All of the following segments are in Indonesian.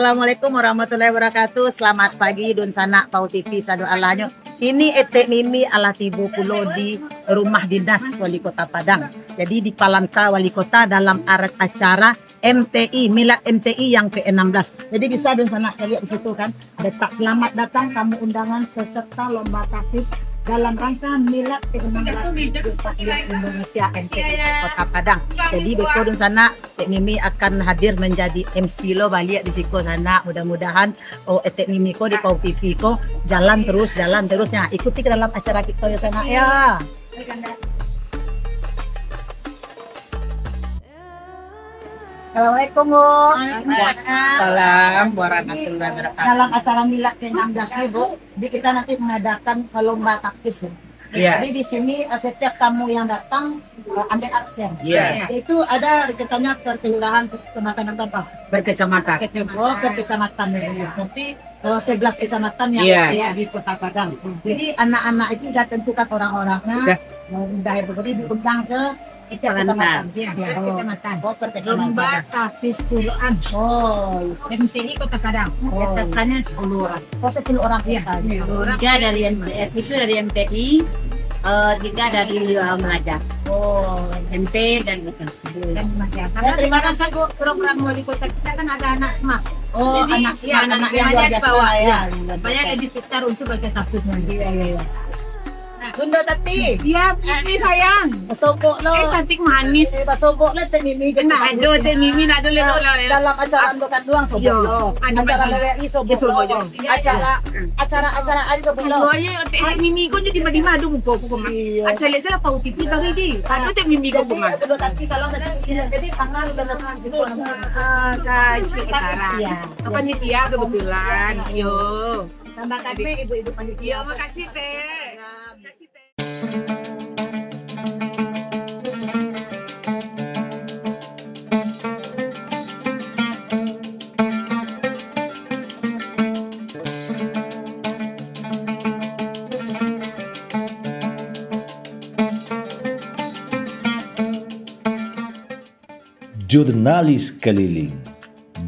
Assalamualaikum warahmatullahi wabarakatuh. Selamat pagi Dun Sanak Pau TV Sadu Alahnya. Ini etek Mimi ala tibu pulau di rumah dinas Wali Kota Padang. Jadi di Palanta Wali Kota dalam acara MTI, Milad MTI yang ke-16. Jadi bisa Dun Sanak lihat di situ kan. Ada tak selamat datang tamu undangan peserta lomba takis dalam rangka Milad ke-16 Indonesia MTI Kota Padang. Jadi beko Dun Sanak Tek Mimi akan hadir menjadi MC lo balik di situ sana. Mudah-mudahan Tek Mimi ko di Pau TV ko jalan terusnya. Ikuti ke dalam acara kita ya sana ya. Assalamualaikum Bu. Salam warahmatullahi wabarakatuh. Dalam acara Milad ke-16 ini Bu, kita nanti mengadakan lomba takis ya. Iya. Jadi di sini setiap tamu yang datang ambil absen. Iya. Itu ada katanya kelurahan kecamatan apa? Berkecamatan. Oh, ke kecamatan ya. Nanti 11 kecamatan yang ada di Kota Padang. Jadi anak-anak itu sudah tentukan orang-orangnya. Udah itu diundang ke kecamatan. Kecamatan. Oh, per kecamatan. Lomba tahfiz Quran. Oh, MCI Kota Padang. Pesertanya 10 orang. oh 10 orang ya. 3 dari itu dari MTI, 3 dari Melada. Oh, MP dan Karena terima kasih Bu. program wali kota kita kan ada anak semua. Oh, Jadi, anak ya, anak yang anak luar di biasa bawah, ya. Banyak yang diputar untuk baca tahfiznya. Iya. Bunda Tati, Iya, ini sayang. pasopok lo. Cantik manis. Pasopok lo Tek Mimi. Kena ada Teh Mimi ada lelo. Dalam acara Andokan Duang sobok lo. Acara BWI sobok lo. Acara Ari sobok lo. Soalnya Teh Mimi kau jadi madu muka aku kemana. Acara saya Pau TV tadi di. Ada Teh Mimi kau kemana. Bunda Tati salam jadi tangan udah datang situ. Panitia kebetulan. Yo. Tambah kami ibu-ibu panitia. Makasih Teh. Jurnalis keliling,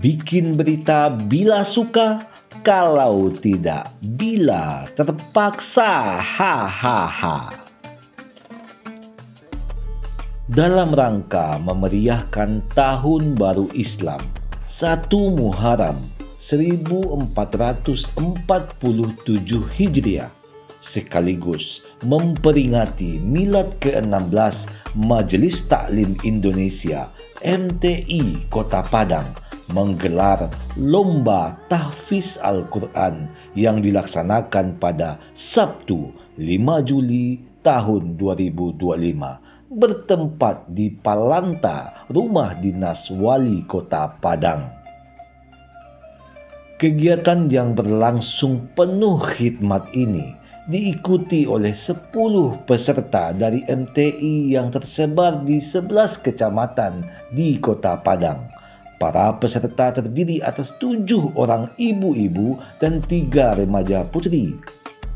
bikin berita bila suka, kalau tidak bila terpaksa. Hahaha. Dalam rangka memeriahkan Tahun Baru Islam 1 Muharram 1447 Hijriah, sekaligus memperingati Milad ke-16 Majelis Taklim Indonesia MTI Kota Padang menggelar lomba tahfiz Al-Quran yang dilaksanakan pada Sabtu 5 Juli tahun 2025 bertempat di Palanta, Rumah Dinas Wali Kota Padang. Kegiatan yang berlangsung penuh khidmat ini diikuti oleh 10 peserta dari MTI yang tersebar di 11 kecamatan di Kota Padang. Para peserta terdiri atas 7 orang ibu-ibu dan 3 remaja putri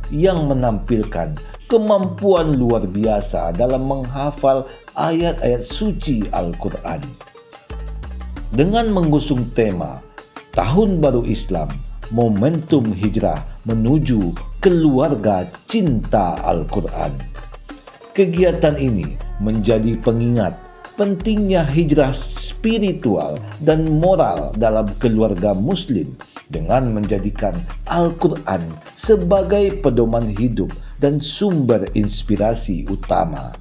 yang menampilkan kemampuan luar biasa dalam menghafal ayat-ayat suci Al-Quran. Dengan mengusung tema Tahun Baru Islam, Momentum Hijrah menuju Keluarga Cinta Al-Quran. Kegiatan ini menjadi pengingat pentingnya hijrah spiritual dan moral dalam keluarga muslim dengan menjadikan Al-Quran sebagai pedoman hidup dan sumber inspirasi utama.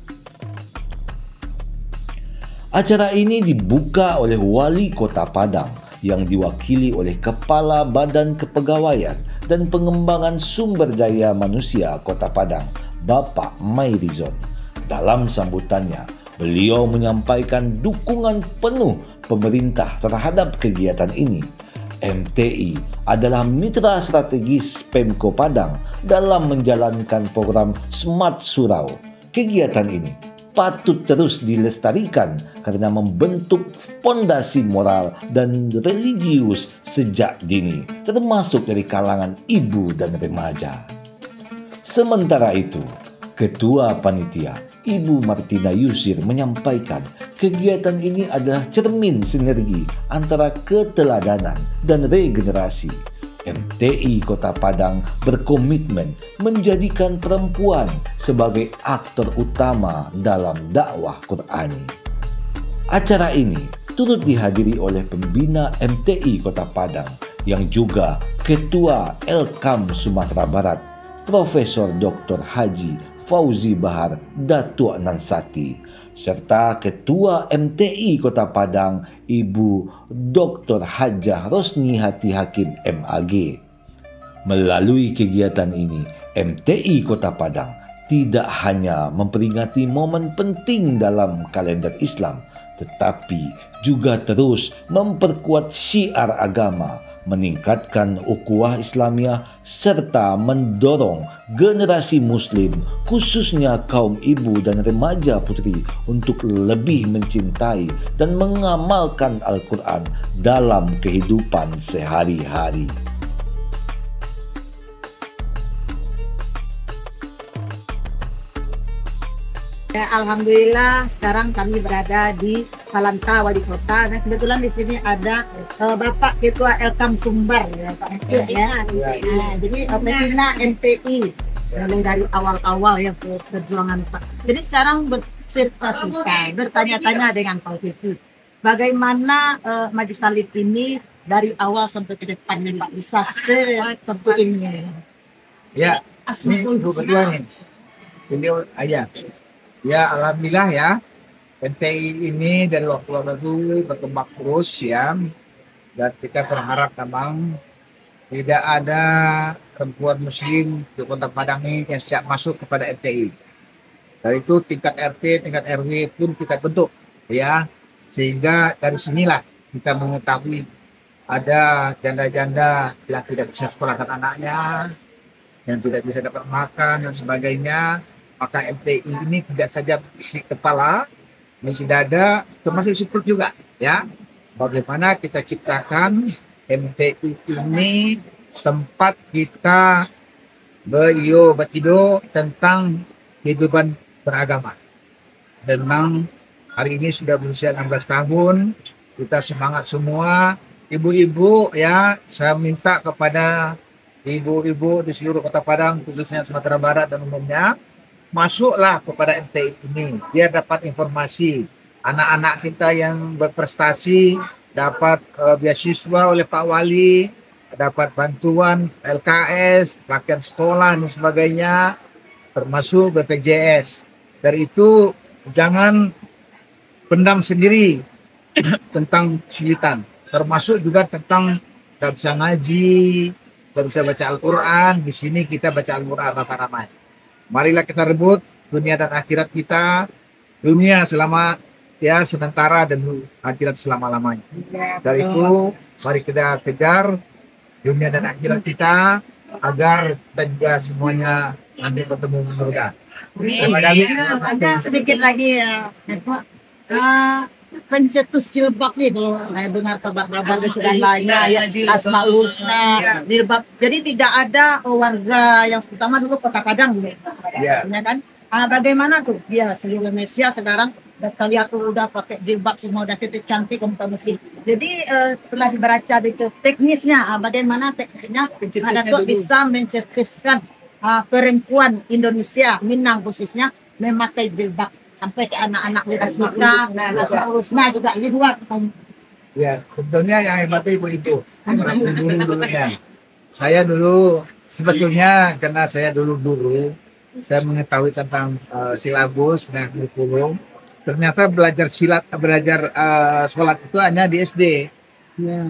Acara ini dibuka oleh Wali Kota Padang yang diwakili oleh Kepala Badan Kepegawaian dan Pengembangan Sumber Daya Manusia Kota Padang, Bapak Mairizon. Dalam sambutannya, beliau menyampaikan dukungan penuh pemerintah terhadap kegiatan ini. MTI adalah mitra strategis Pemko Padang dalam menjalankan program Smart Surau. Kegiatan ini patut terus dilestarikan karena membentuk fondasi moral dan religius sejak dini, termasuk dari kalangan ibu dan remaja. Sementara itu, Ketua Panitia, Ibu Martina Yusir menyampaikan kegiatan ini adalah cermin sinergi antara keteladanan dan regenerasi. MTI Kota Padang berkomitmen menjadikan perempuan sebagai aktor utama dalam dakwah Qur'ani. Acara ini turut dihadiri oleh pembina MTI Kota Padang yang juga Ketua Elkam Sumatera Barat, Profesor Dr. Haji Fauzi Bahar Datuk Nansati, serta Ketua MTI Kota Padang Ibu Dr. Hajah Rosni Hati Hakim MAG. Melalui kegiatan ini, MTI Kota Padang tidak hanya memperingati momen penting dalam kalender Islam, tetapi juga terus memperkuat syiar agama, meningkatkan ukhuwah Islamiyah, serta mendorong generasi muslim, khususnya kaum ibu dan remaja putri untuk lebih mencintai dan mengamalkan Al-Quran dalam kehidupan sehari-hari. Ya, alhamdulillah sekarang kami berada di Palanta Wali Kota dan kebetulan di sini ada Bapak Ketua Elkam Sumbar ya Pak Ketua ya. Nah, jadi pembina MTI mulai dari awal-awal ya perjuangan Pak. Jadi sekarang bercerita-cerita, bertanya-tanya dengan Pak Tivi. Bagaimana Majelis Talim ini dari awal sampai ke depan nih Pak bisa seperti ini? Ya, ini kebetulan nih. Ini aja. Ya, alhamdulillah ya. MTI ini dari waktu lalu berkembang terus ya. Dan kita berharap memang tidak ada perempuan muslim di Kota Padang ini yang siap masuk kepada MTI. Dari itu tingkat RT, tingkat RW pun kita bentuk ya. Sehingga dari sinilah kita mengetahui ada janda-janda yang tidak bisa sekolahkan anaknya, yang tidak bisa dapat makan dan sebagainya. Maka MTI ini tidak saja isi kepala, isi dada, termasuk isi perut juga, ya. Bagaimana kita ciptakan MTI ini tempat kita bertido tentang kehidupan beragama. Dan memang hari ini sudah berusia 16 tahun, kita semangat semua, ibu-ibu ya, saya minta kepada ibu-ibu di seluruh Kota Padang, khususnya Sumatera Barat dan umumnya, masuklah kepada MTI ini biar dapat informasi. Anak-anak kita yang berprestasi dapat beasiswa oleh Pak Wali, dapat bantuan LKS, pakaian sekolah dan sebagainya, termasuk BPJS. Dari itu jangan pendam sendiri tentang kesulitan, termasuk juga tentang tidak bisa ngaji, tidak bisa baca Al-Quran. Di sini kita baca Al-Quran ramai-ramai. Marilah kita rebut dunia dan akhirat kita, dunia selama ya sementara dan akhirat selama-lamanya. Dari itu mari kita kejar dunia dan akhirat kita agar kita juga semuanya nanti bertemu di surga. Terima kasih. Ada sedikit lagi ya, pencetus jilbab nih kalau saya dengar kabar-kabar dan lainnya ya, Asmaul Husna jilbab. Jadi tidak ada warga yang terutama dulu Kota Padang ya kan. Bagaimana tuh dia seluruh Indonesia sekarang kita lihat tuh udah pakai jilbab semua, udah cantik kaum muslim. Jadi setelah dibaca itu teknisnya, bagaimana teknisnya ada tuh bisa mencetuskan perempuan Indonesia Minang khususnya memakai jilbab sampai ke anak-anak kita, nah juga ini dua katanya. Ya, sebetulnya yang hebat ibu-ibu, dulunya. Saya dulu sebetulnya karena saya dulu guru, saya mengetahui tentang silabus dan kurikulum. Ternyata belajar sholat itu hanya di SD.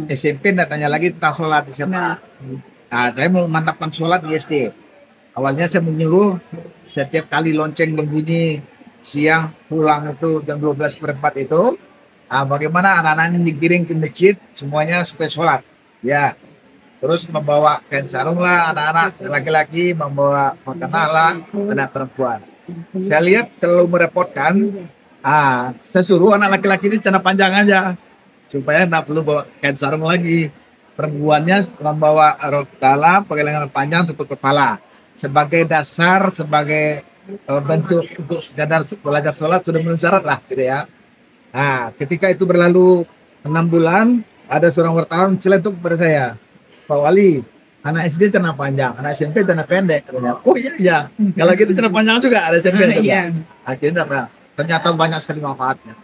SMP tidak tanya lagi tentang sholat di SMA. Nah, saya mau mantapkan sholat di SD. Awalnya saya menyuruh setiap kali lonceng berbunyi siang pulang itu jam 12:04 itu, bagaimana anak-anak ini digiring ke masjid semuanya supaya sholat ya, terus membawa kain sarung lah anak-anak laki-laki, membawa makanan lah anak perempuan. Saya lihat terlalu merepotkan, saya suruh anak laki-laki ini celana panjang aja supaya tidak perlu bawa kain sarung lagi. Perempuannya membawa rok dalam pakai lengan panjang tutup kepala sebagai dasar, sebagai bentuk untuk sekadar belajar sholat sudah memenuhi syarat lah gitu ya. Nah, ketika itu berlalu 6 bulan, ada seorang wartawan celetuk kepada saya, Pak Wali, anak SD celana panjang, anak SMP celana pendek. Oh iya, iya. Kalau gitu celana panjang juga ada SMP juga. Akhirnya ternyata banyak sekali manfaatnya.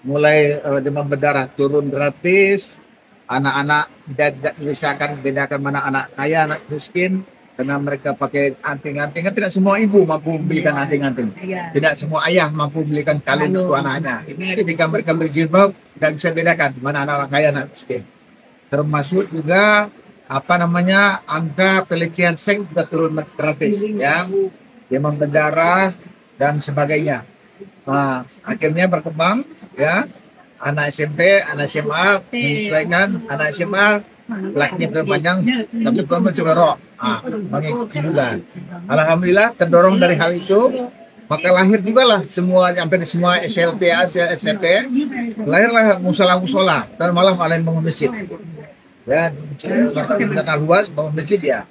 Mulai demam berdarah turun gratis, anak-anak tidak misalkan bedakan mana anak kaya, anak miskin, karena mereka pakai anting-anting. Kan tidak semua ibu mampu belikan anting-anting. Tidak semua ayah mampu belikan kalung untuk anaknya. Ini ketika mereka berjilbab, tidak bisa bedakan mana anak kaya, anak miskin. Termasuk juga angka pelecehan seks juga turun gratis ya, demam berdarah dan sebagainya. Nah, akhirnya berkembang ya, anak SMP, anak SMA menyesuaikan, anak SMA lakinya terpanjang tapi perempuan juga roh, mengikuti juga. Alhamdulillah terdorong dari hal itu, maka lahir juga lah hampir semua SLTA, SMP, lahirlah musola dan malah yang bangun masjid. Ya, masa luas bangun masjid ya.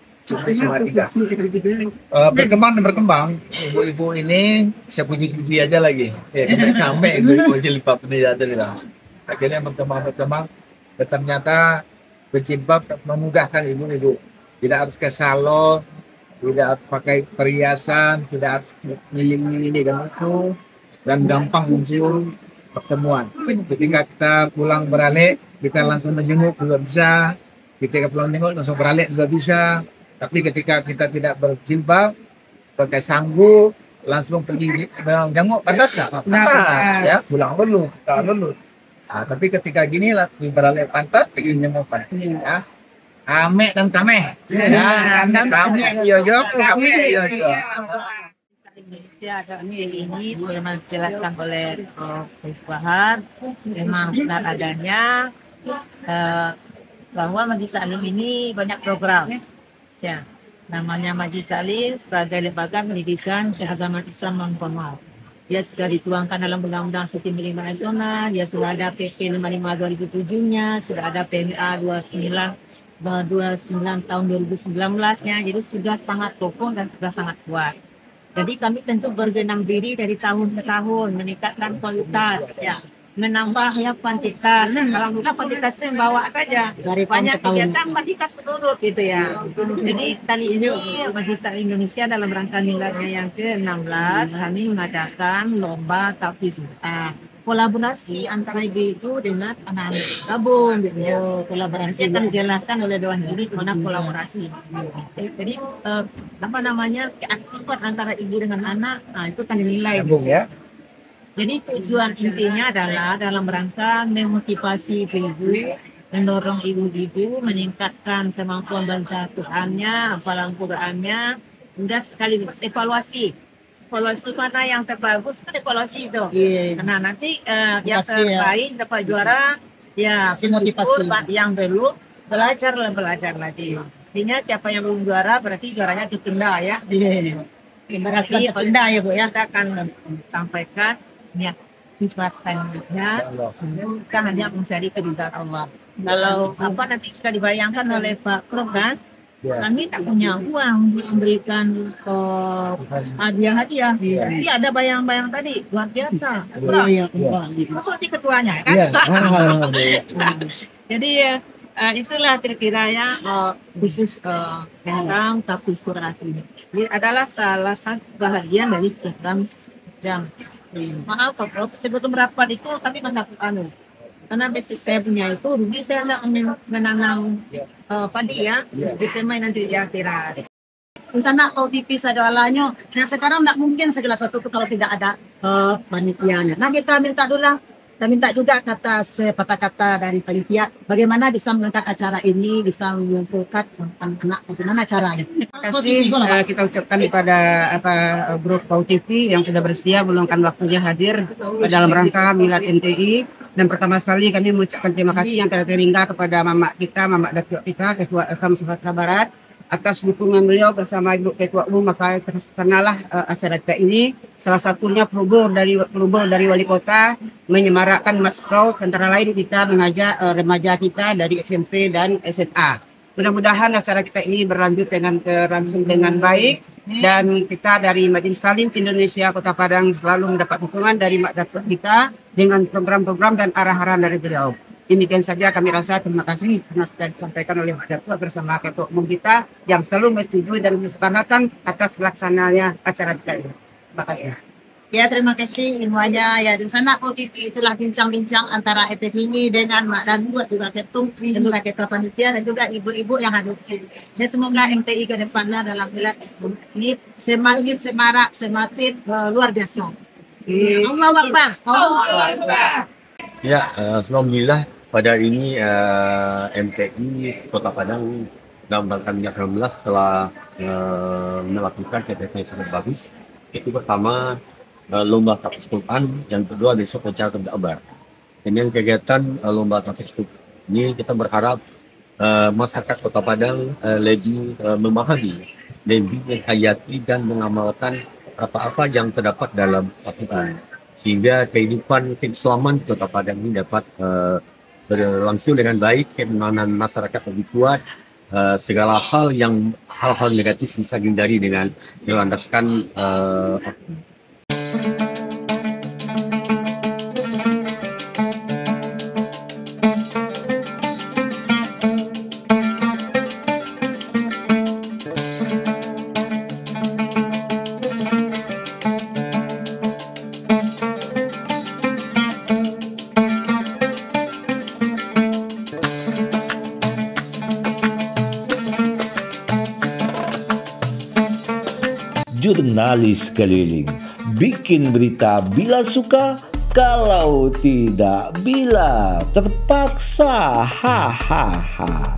Berkembang, ibu-ibu ini saya puji aja lagi. Ya, kami ibu-ibu jilbab ini ada lah. Akhirnya berkembang, dan ternyata berjilbab memudahkan ibu-ibu. Tidak harus ke salon, tidak harus pakai perhiasan, tidak harus ini dan itu, dan gampang mencium pertemuan. Ketika kita pulang beralik, kita langsung menjenguk juga bisa. Ketika pulang menjenguk langsung beralik juga bisa. Tapi ketika kita tidak berjilbab, pakai sanggup, langsung pergi menjenguk, pantas nggak? Ya, pulang dulu, Nah, tapi ketika gini lah, beralih pantas, pergi menjenguk pantas. Ya. Ame dan kame. Ya, kame, yo, kame, yo. Indonesia ada ini sebagaimana dijelaskan oleh Prof. Bahar, memang benar adanya bahwa Majelis Taklim ini banyak program. Ya, namanya Majelis Taklim sebagai lembaga pendidikan keagamaan Islam non formal. Dia sudah dituangkan dalam Undang-Undang Sistem Pendidikan Nasional, dia sudah ada PP 55 2007-nya, sudah ada PMA 29 tahun 2019-nya, jadi sudah sangat kokoh dan sudah sangat kuat. Jadi kami tentu berbenah diri dari tahun ke tahun, meningkatkan kualitas, ya, menambah ya kuantitas. Kalau bukan kuantitasnya bawa saja, Dari tahun banyak ke tahun. kegiatan kuantitas menurut gitu ya. Jadi kali ini Majelis Taklim Indonesia dalam rangka miladnya yang ke-16 kami mengadakan lomba tahfiz Quran. Kolaborasi antara ibu dengan anak-anak gabung gitu ya. Kolaborasi akan dijelaskan oleh Dewan Juri mana kolaborasi. Jadi keaktifan antara ibu dengan anak, nah itu kan dinilai. Nyambung ya. Jadi tujuan intinya adalah dalam rangka memotivasi ibu, mendorong ibu-ibu meningkatkan kemampuan baca Qurannya, hafalan Qurannya, hingga sekaligus evaluasi mana yang terbagus kan evaluasi itu. Karena nanti yang terbaik dapat juara ya Motivasi. yang belum belajar lagi. Artinya siapa yang belum juara berarti juaranya ditunda ya. Berhasil tertunda ya Bu ya. Kita akan sampaikan niat selanjutnya kita hanya mencari keridhaan Allah. Kalau nanti sudah dibayangkan oleh Pak Prof kan, kami tak punya uang memberikan hadiah. Tapi ada bayang-bayang tadi luar biasa. Masuk di ketuanya kan. Jadi itulah kira-kira ya bisnis tentang tahfiz Quran ini. Ini adalah salah satu bahagian dari program jam. Maaf Pak Prof, sebelum rapat itu kami masak karena basic saya punya itu rugi saya tidak menanam padi ya, bisa main nanti di akhirat. Sana kau TV sadoalanya. Nah sekarang tidak mungkin segala sesuatu itu kalau tidak ada panitianya. Nah kita minta dulu lah. Kita minta juga sepatah kata dari panitia bagaimana bisa mengangkat acara ini, bisa mengumpulkan anak-anak, bagaimana caranya. Terima kasih kita ucapkan kepada Grup Pau TV yang sudah bersedia meluangkan waktunya hadir dalam rangka Milad NTI. Dan pertama sekali kami mengucapkan terima kasih yang terhingga kepada Mama Datuk kita, Ketua LKM Sumatera Barat, atas dukungan beliau bersama Ibu Ketua Umum, maka terkenallah acara kita ini. Salah satunya pelubur dari Wali Kota menyemarakkan Masroh, antara lain kita mengajak remaja kita dari SMP dan SMA. Mudah-mudahan acara kita ini berlanjut dengan baik Dan kita dari Majelis Taklim Indonesia Kota Padang selalu mendapat dukungan dari Mak Datuk kita dengan program-program dan arah-arahan dari beliau. Demikian saja kami rasa. Terima kasih karena sudah disampaikan oleh Mak Datuk bersama Ketua Umum kita yang selalu menyetujui dan kesepakatan atas pelaksananya acara kita ini. Terima kasih. Ya, terima kasih semuanya. Ya, di sana TV itulah bincang-bincang antara ETV ini dengan Mak Datuk, juga Ketum, dan juga Ketua Panitia, dan juga ibu-ibu yang hadir di sini. Dan semoga MTI ke depannya dalam milad ini semakin semarak, semakin luar biasa. Allahu Akbar. Allahu Akbar. Ya, alhamdulillah pada ini MTI Kota Padang dalam rangka 16 telah melakukan kegiatan yang sangat bagus. Itu pertama lomba tahfiz Quran, yang kedua besok acara berkabar. Dengan kegiatan lomba tahfiz Quran ini kita berharap masyarakat Kota Padang lebih memahami, lebih menghayati dan mengamalkan apa-apa yang terdapat dalam Al-Quran, sehingga kehidupan keislaman Kota Padang ini dapat berlangsung dengan baik, keimanan masyarakat lebih kuat, segala hal-hal negatif bisa dihindari dengan melandaskan Jurnalis keliling, bikin berita bila suka, kalau tidak bila terpaksa. Hahaha.